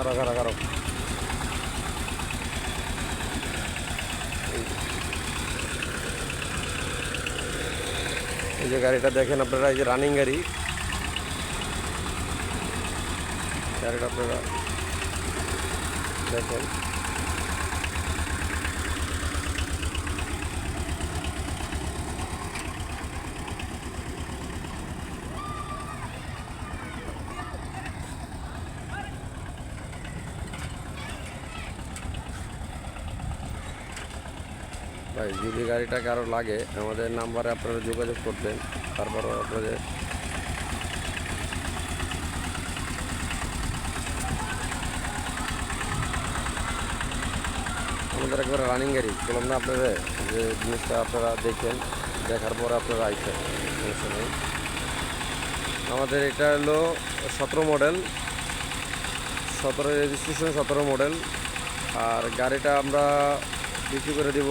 খারাপ খারাপ খারাপ এই যে গাড়িটা দেখেন আপনারা, এই যে রানিং গাড়িটা আপনারা দেখেন। ভাই যদি গাড়িটা কারো লাগে আমাদের নাম্বারে আপনারা যোগাযোগ করবেন। তারপরও আপনাদের আমাদের একবার রানিং গাড়ি বললাম না আপনাদের, যে জিনিসটা আপনারা দেখেন, দেখার পর আপনারা আইসেন, সমস্যা নেই। আমাদের এটা হলো 17 মডেল, 17 রেজিস্ট্রেশন, 17 মডেল। আর গাড়িটা আমরা বিক্রি করে দিব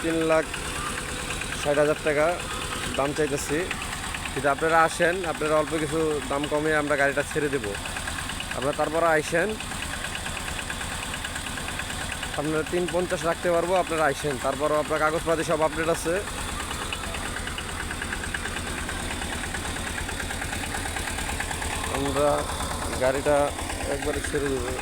3,60,000 টাকা দাম চাইতেছি। যদি আপনারা আসেন, আপনারা অল্প কিছু দাম কমিয়ে আমরা গাড়িটা ছেড়ে দেব। আপনারা তারপরে আইসেন, আপনারা 3,50 রাখতে পারবো, আপনারা আইসেন। তারপরও আপনার কাগজপাতি সব আপডেট আছে। আমরা গাড়িটা একবারে ছেড়ে দেবো।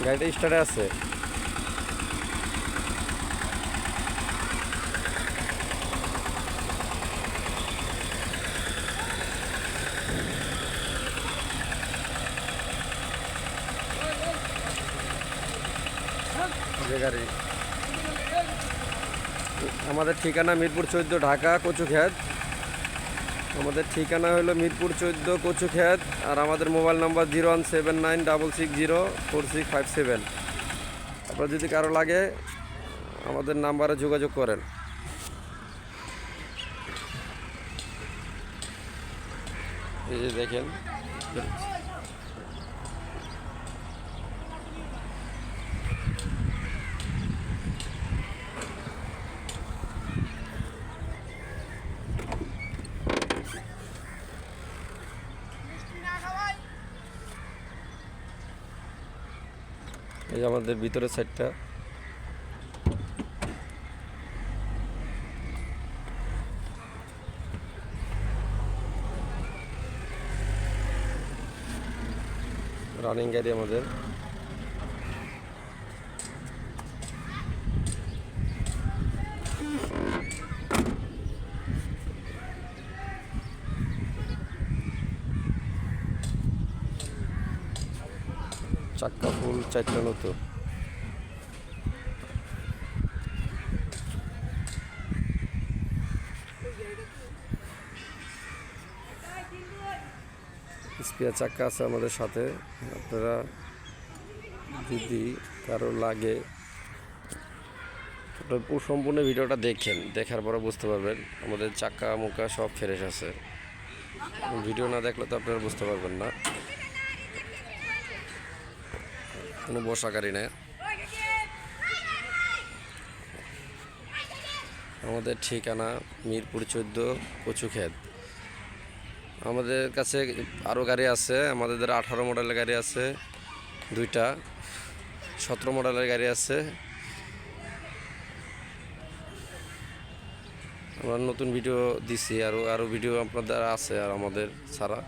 গাড়িটা স্টার্টে আছে। যে গাড়ি আমাদের ঠিকানা মিরপুর 14, ঢাকা কচুক্ষেত। আমাদের ঠিকানা হলো মিরপুর 14 কচুক্ষেত। আর আমাদের মোবাইল নাম্বার 0179660465 আপনার যদি কারো লাগে আমাদের নাম্বারে যোগাযোগ করেন। এই যে দেখেন, এই যে আমাদের ভিতরের সাইডটা। রানিং গাড়ি আমাদের। চাক্কা ফুল, 4টা নতুন। স্পেয়ার চাক্কা আছে আমাদের সাথে। আপনারা যদি কারো লাগে সম্পূর্ণ ভিডিওটা দেখেন, দেখার পরে বুঝতে পারবেন আমাদের চাক্কা মুক্কা সব ফ্রেশ আছে। ভিডিও না দেখলে তো আপনারা বুঝতে পারবেন না। কোনো বসা গাড়ি না। আমাদের ঠিকানা মিরপুর 14 কচুক্ষেত। আমাদের কাছে আরও গাড়ি আছে। আমাদের 18 মডেলের গাড়ি আছে 2টা, 17 মডেলের গাড়ি আছে। আমরা নতুন ভিডিও দিছি, আরও ভিডিও আপনাদের আছে আর আমাদের ছাড়া।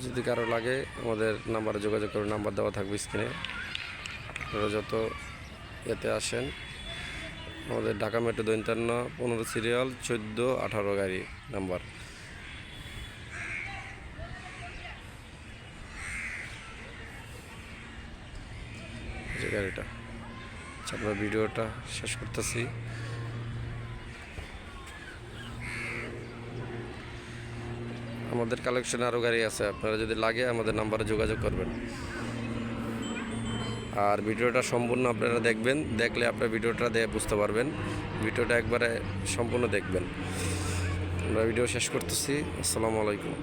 যদি কারো লাগে আমাদের নাম্বারে যোগাযোগ করুন, নাম্বার দেওয়া থাকবে স্ক্রিনে। আপনারা যত এতে আসেন, আমাদের ঢাকা মেট্রো 52, 15 সিরিয়াল, 14-18 গাড়ি নাম্বার। যে গাড়িটা, আমরা ভিডিওটা শেষ করতেছি। আমাদের আমাদের কালেকশনে আরও গাড়ি আছে, আপনারা যদি লাগে আমাদের নাম্বারে যোগাযোগ করবেন। আর ভিডিওটা সম্পূর্ণ আপনারা দেখবেন, দেখলে আপনার ভিডিওটা দেখে বুঝতে পারবেন। ভিডিওটা একবারে সম্পূর্ণ দেখবেন। আমরা ভিডিও শেষ করতেছি। আসসালামু আলাইকুম।